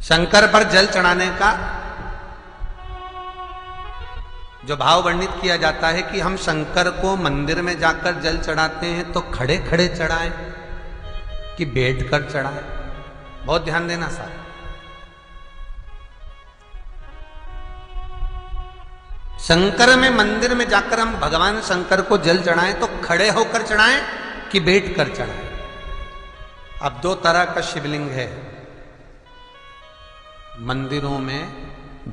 शंकर पर जल चढ़ाने का जो भाव वर्णित किया जाता है कि हम शंकर को मंदिर में जाकर जल चढ़ाते हैं तो खड़े खड़े चढ़ाएं कि बैठकर चढ़ाएं। बहुत ध्यान देना साहब। शंकर में मंदिर में जाकर हम भगवान शंकर को जल चढ़ाएं तो खड़े होकर चढ़ाएं कि बैठकर चढ़ाएं। अब दो तरह का शिवलिंग है मंदिरों में,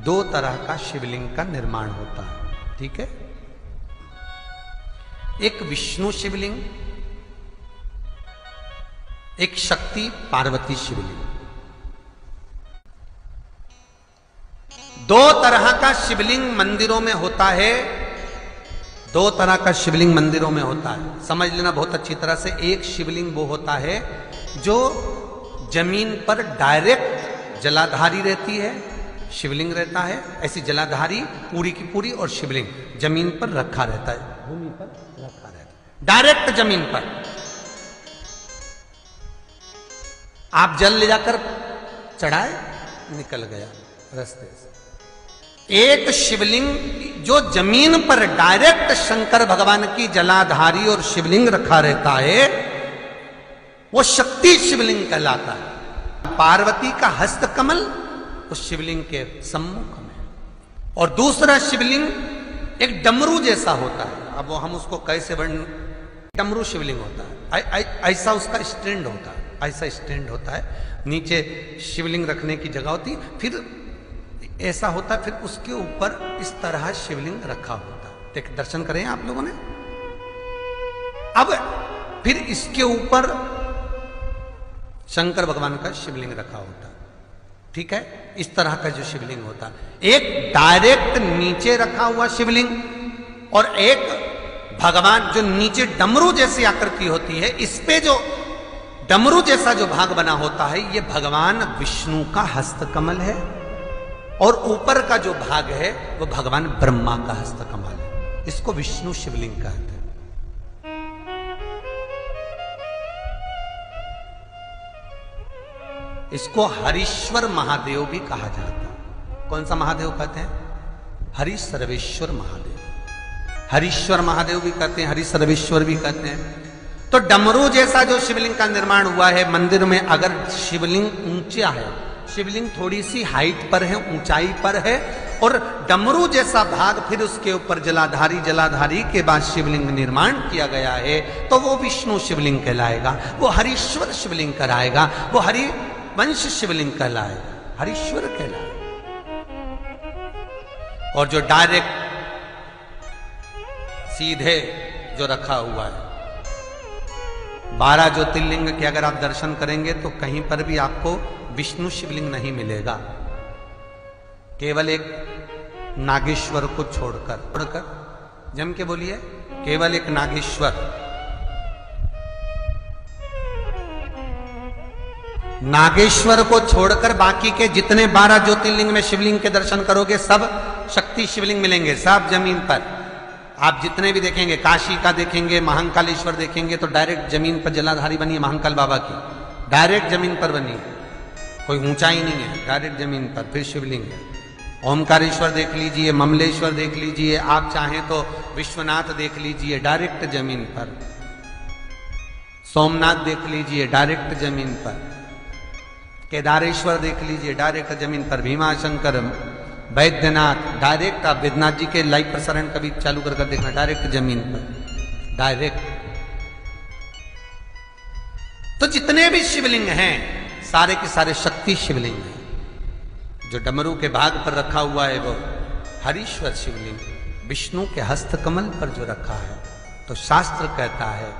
दो तरह का शिवलिंग का निर्माण होता है, ठीक है। एक विष्णु शिवलिंग, एक शक्ति पार्वती शिवलिंग। दो तरह का शिवलिंग मंदिरों में होता है, दो तरह का शिवलिंग मंदिरों में होता है, समझ लेना बहुत अच्छी तरह से। एक शिवलिंग वो होता है जो जमीन पर डायरेक्ट जलाधारी रहती है, शिवलिंग रहता है, ऐसी जलाधारी पूरी की पूरी, और शिवलिंग जमीन पर रखा रहता है, भूमि पर रखा रहता है, डायरेक्ट जमीन पर। आप जल ले जाकर चढ़ाए, निकल गया रास्ते से। एक शिवलिंग जो जमीन पर डायरेक्ट शंकर भगवान की जलाधारी और शिवलिंग रखा रहता है, वो शक्ति शिवलिंग कहलाता है। पार्वती का हस्त कमल उस शिवलिंग के सम्मुख में, और दूसरा शिवलिंग एक डमरू जैसा होता है। अब वो हम उसको कैसे वर्ण, डमरू शिवलिंग होता है, ऐसा उसका स्टैंड होता है, ऐसा स्टैंड होता है, नीचे शिवलिंग रखने की जगह होती, फिर ऐसा होता है, फिर उसके ऊपर इस तरह शिवलिंग रखा होता है। देख, दर्शन करें आप लोगों ने। अब फिर इसके ऊपर शंकर भगवान का शिवलिंग रखा होता है, ठीक है। इस तरह का जो शिवलिंग होता है, एक डायरेक्ट नीचे रखा हुआ शिवलिंग, और एक भगवान जो नीचे डमरू जैसी आकृति होती है, इस पे जो डमरू जैसा जो भाग बना होता है, ये भगवान विष्णु का हस्तकमल है, और ऊपर का जो भाग है वो भगवान ब्रह्मा का हस्तकमल है। इसको विष्णु शिवलिंग कहते हैं। इसको हरीश्वर महादेव भी कहा जाता है। कौन सा महादेव कहते हैं? हरि सर्वेश्वर महादेव। हरीश्वर महादेव भी कहते हैं, हरि सर्वेश्वर भी कहते हैं। तो डमरू जैसा जो शिवलिंग का निर्माण हुआ है मंदिर में, अगर शिवलिंग ऊंचा है, शिवलिंग थोड़ी सी हाइट पर है, ऊंचाई पर है, और डमरू जैसा भाग फिर उसके ऊपर जलाधारी के बाद शिवलिंग निर्माण किया गया है, तो वो विष्णु शिवलिंग कहलाएगा, वो हरीश्वर शिवलिंग कहलाएगा, वो हरि वंश शिवलिंग कहलाएगा, हरीश्वर कहलाएगा। और जो डायरेक्ट सीधे जो रखा हुआ है, 12 ज्योतिर्लिंग के अगर आप दर्शन करेंगे तो कहीं पर भी आपको विष्णु शिवलिंग नहीं मिलेगा, केवल एक नागेश्वर को छोड़कर जम के बोलिए, केवल एक नागेश्वर। नागेश्वर को छोड़कर बाकी के जितने 12 ज्योतिर्लिंग में शिवलिंग के दर्शन करोगे सब शक्ति शिवलिंग मिलेंगे, सब जमीन पर। आप जितने भी देखेंगे, काशी का देखेंगे, महाकालेश्वर देखेंगे, तो डायरेक्ट जमीन पर जलाधारी बनी है महाकाल बाबा की, डायरेक्ट जमीन पर बनी है, कोई ऊंचाई नहीं है, डायरेक्ट जमीन पर फिर शिवलिंग है। ओमकारेश्वर देख लीजिए, ममलेश्वर देख लीजिए, आप चाहें तो विश्वनाथ देख लीजिए, डायरेक्ट जमीन पर। सोमनाथ देख लीजिए, डायरेक्ट जमीन पर। केदारेश्वर देख लीजिए, डायरेक्ट जमीन पर। भीमाशंकर, वैद्यनाथ, डायरेक्ट। आप वैद्यनाथ जी के लाइव प्रसारण कभी चालू कर देखना, डायरेक्ट जमीन पर, डायरेक्ट। तो जितने भी शिवलिंग हैं सारे के सारे शक्ति शिवलिंग हैं। जो डमरू के भाग पर रखा हुआ है वो हरीश्वर शिवलिंग, विष्णु के हस्तकमल पर जो रखा है, तो शास्त्र कहता है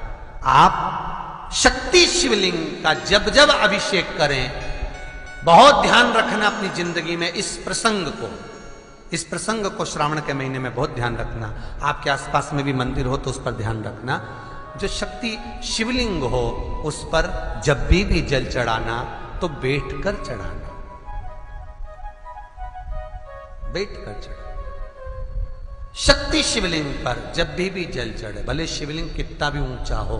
आप शक्ति शिवलिंग का जब जब अभिषेक करें, बहुत ध्यान रखना अपनी जिंदगी में इस प्रसंग को श्रावण के महीने में बहुत ध्यान रखना। आपके आसपास में भी मंदिर हो तो उस पर ध्यान रखना। जो शक्ति शिवलिंग हो उस पर जब भी जल चढ़ाना तो बैठकर चढ़ाना, बैठकर चढ़ाना। शक्ति शिवलिंग पर जब भी जल चढ़े, भले शिवलिंग कितना भी ऊंचा हो,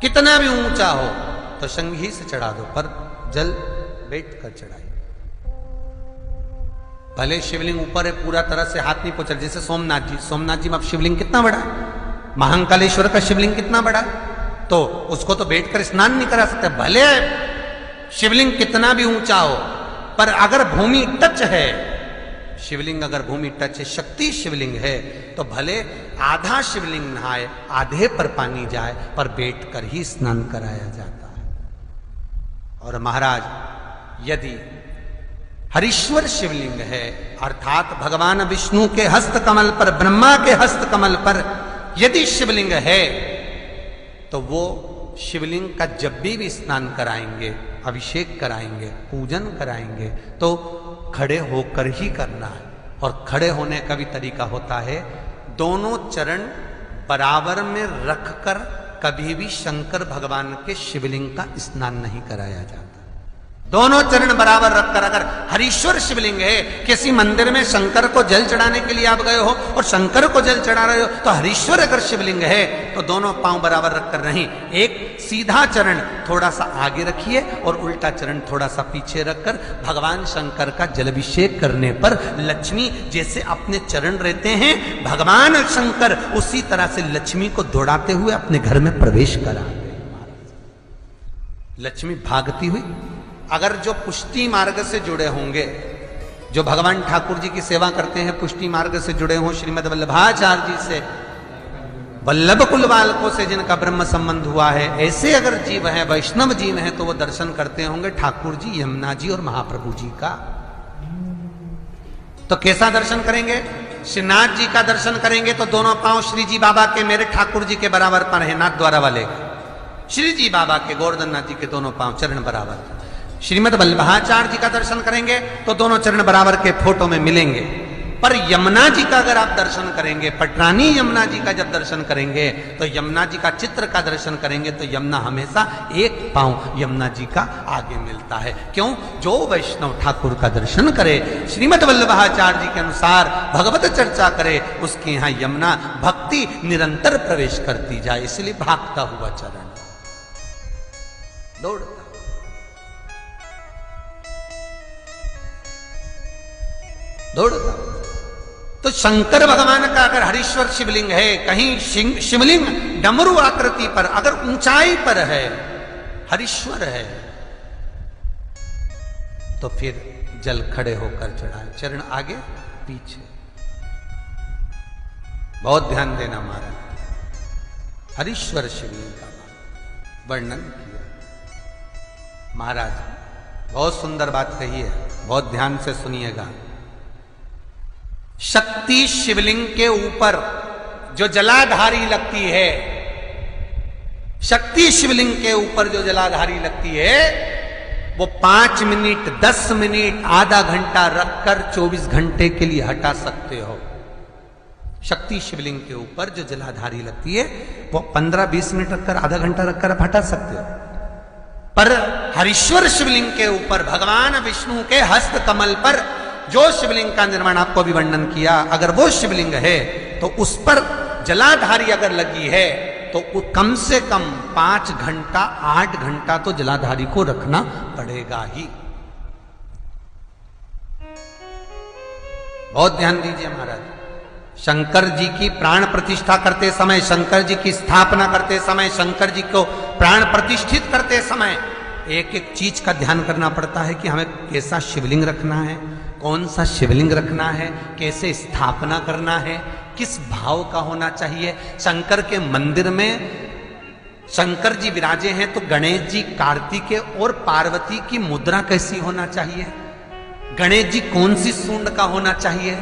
कितना भी ऊंचा हो, तो संघी से चढ़ा दो, पर जल बैठ कर चढ़ाइए। भले शिवलिंग ऊपर है, पूरा तरह से हाथ नहीं पहुंचा, जैसे सोमनाथ जी में अब शिवलिंग कितना बड़ा है, महाकालेश्वर का शिवलिंग कितना बड़ा, तो उसको तो बैठकर स्नान नहीं करा सकते। भले शिवलिंग कितना भी ऊंचा हो, पर अगर भूमि टच है, शिवलिंग अगर भूमि टच है, शक्ति शिवलिंग है, तो भले आधा शिवलिंग नहाए, आधे पर पानी जाए, पर बैठकर ही स्नान कराया जाता है। और महाराज यदि हरीश्वर शिवलिंग है, अर्थात भगवान विष्णु के हस्त कमल पर, ब्रह्मा के हस्त कमल पर यदि शिवलिंग है, तो वो शिवलिंग का जब भी स्नान कराएंगे, अभिषेक कराएंगे, पूजन कराएंगे, तो खड़े होकर ही करना है। और खड़े होने का भी तरीका होता है, दोनों चरण बराबर में रखकर कभी भी शंकर भगवान के शिवलिंग का स्नान नहीं कराया जाता। दोनों चरण बराबर रखकर, अगर हरीश्वर शिवलिंग है, किसी मंदिर में शंकर को जल चढ़ाने के लिए आप गए हो और शंकर को जल चढ़ा रहे हो, तो हरीश्वर अगर शिवलिंग है तो दोनों पांव बराबर रखकर नहीं, एक सीधा चरण थोड़ा सा आगे रखिए और उल्टा चरण थोड़ा सा पीछे रखकर भगवान शंकर का जलाभिषेक करने पर लक्ष्मी जैसे अपने चरण रहते हैं, भगवान शंकर उसी तरह से लक्ष्मी को दौड़ाते हुए अपने घर में प्रवेश कराते। लक्ष्मी भागती हुई, अगर जो पुष्टि मार्ग से जुड़े होंगे, जो भगवान ठाकुर जी की सेवा करते हैं, पुष्टि मार्ग से जुड़े हों, श्रीमद वल्लभाचार्य जी से, वल्लभ कुल बालकों से जिनका ब्रह्म संबंध हुआ है, ऐसे अगर जीव हैं, वैष्णव जीव हैं, तो वो दर्शन करते होंगे ठाकुर जी, यमुना जी और महाप्रभु जी का। तो कैसा दर्शन करेंगे? श्रीनाथ जी का दर्शन करेंगे तो दोनों पांव श्री जी बाबा के, मेरे ठाकुर जी के बराबर पर है, नाथ द्वारा वाले श्री जी बाबा के, गोवर्धन नाथ जी के दोनों पांव चरण बराबर। श्रीमद वल्लभाचार्य जी का दर्शन करेंगे तो दोनों चरण बराबर के फोटो में मिलेंगे। पर यमुना जी का अगर आप दर्शन करेंगे, पटरानी यमुना जी का जब दर्शन करेंगे, तो यमुना जी का चित्र का दर्शन करेंगे तो यमुना हमेशा एक पांव यमुना जी का आगे मिलता है। क्यों? जो वैष्णव ठाकुर का दर्शन करे, श्रीमद वल्लभाचार्य जी के अनुसार भगवत चर्चा करे, उसके यहाँ यमुना भक्ति निरंतर प्रवेश करती जाए, इसलिए भागता हुआ चरण, दौड़ता। तो शंकर भगवान का अगर हरीश्वर शिवलिंग है, कहीं शिवलिंग डमरू आकृति पर, अगर ऊंचाई पर है, हरीश्वर है, तो फिर जल खड़े होकर चढ़ाए, चरण आगे पीछे। बहुत ध्यान देना महाराज, हरीश्वर शिवलिंग का वर्णन किया महाराज, बहुत सुंदर बात कही है, बहुत ध्यान से सुनिएगा। शक्ति शिवलिंग के ऊपर जो जलाधारी लगती है, शक्ति शिवलिंग के ऊपर जो जलाधारी लगती है, वो 5 मिनट, 10 मिनट, आधा घंटा रखकर 24 घंटे के लिए हटा सकते हो। शक्ति शिवलिंग के ऊपर जो जलाधारी लगती है, वो 15-20 मिनट रखकर, आधा घंटा रखकर आप हटा सकते हो। पर हरीश्वर शिवलिंग के ऊपर, भगवान विष्णु के हस्त कमल पर जो शिवलिंग का निर्माण आपको भी वर्णन किया, अगर वो शिवलिंग है तो उस पर जलाधारी अगर लगी है, तो कम से कम 5 घंटा, 8 घंटा तो जलाधारी को रखना पड़ेगा ही। बहुत ध्यान दीजिए महाराज। शंकर जी की प्राण प्रतिष्ठा करते समय, शंकर जी की स्थापना करते समय, शंकर जी को प्राण प्रतिष्ठित करते समय एक एक चीज का ध्यान करना पड़ता है कि हमें कैसा शिवलिंग रखना है, कौन सा शिवलिंग रखना है, कैसे स्थापना करना है, किस भाव का होना चाहिए। शंकर के मंदिर में शंकर जी विराजे हैं तो गणेश जी, कार्तिकेय और पार्वती की मुद्रा कैसी होना चाहिए, गणेश जी कौन सी सूंड का होना चाहिए।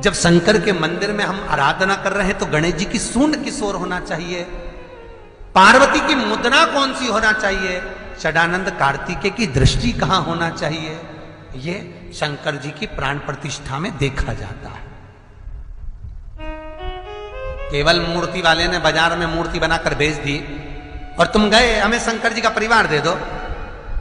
जब शंकर के मंदिर में हम आराधना कर रहे हैं तो गणेश जी की सूंड किस ओर होना चाहिए, पार्वती की मुद्रा कौन सी होना चाहिए, षडानंद कार्तिकेय की दृष्टि कहां होना चाहिए, ये शंकर जी की प्राण प्रतिष्ठा में देखा जाता है। केवल मूर्ति वाले ने बाजार में मूर्ति बनाकर बेच दी और तुम गए हमें शंकर जी का परिवार दे दो,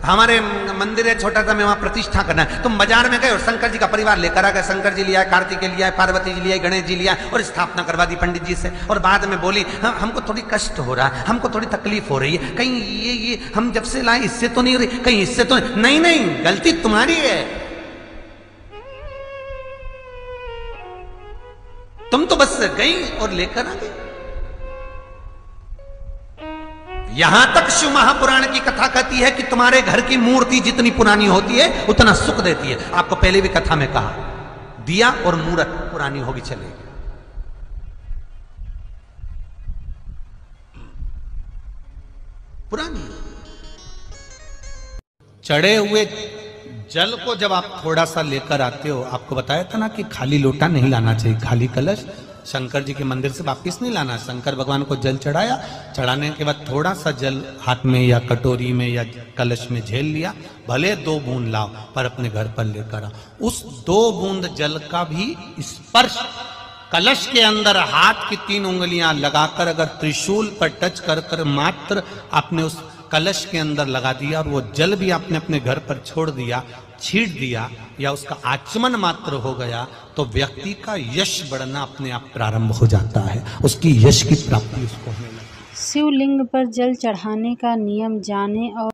हमारे मंदिर है छोटा सा, मैं वहां प्रतिष्ठा करना है। तुम बाजार में गए और शंकर जी का परिवार लेकर आ गए, शंकर जी लिया, कार्तिकेय लिया, पार्वती जी लिया, गणेश जी लिया और स्थापना करवा दी पंडित जी से। और बाद में बोली हमको थोड़ी कष्ट हो रहा है, हमको थोड़ी तकलीफ हो रही है, कहीं ये हम जब से लाए इससे तो नहीं हो रही, कहीं इससे तो नहीं। नहीं, गलती तुम्हारी है। तुम तो बस गई और लेकर आ गई। यहां तक शिव महापुराण की कथा कहती है कि तुम्हारे घर की मूर्ति जितनी पुरानी होती है उतना सुख देती है। आपको पहले भी कथा में कहा, दिया और मूर्त पुरानी होगी चलेगी। पुरानी चढ़े हुए जल को जब आप थोड़ा सा लेकर आते हो, आपको बताया था ना कि खाली लोटा नहीं लाना चाहिए, खाली कलश शंकर जी के मंदिर से वापिस नहीं लाना। शंकर भगवान को जल चढ़ाया, चढ़ाने के बाद थोड़ा सा जल हाथ में या कटोरी में या कलश में झेल लिया, भले 2 बूंद लाओ पर अपने घर पर लेकर आओ। उस 2 बूंद जल का भी स्पर्श कलश के अंदर हाथ की 3 उंगलियां लगाकर अगर त्रिशूल पर टच कर कर मात्र आपने उस कलश के अंदर लगा दिया और वो जल भी आपने अपने घर पर छोड़ दिया, छीट दिया या उसका आचमन मात्र हो गया, तो व्यक्ति का यश बढ़ना अपने आप प्रारंभ हो जाता है, उसकी यश की प्राप्ति उसको होने लगती है। शिवलिंग पर जल चढ़ाने का नियम जाने और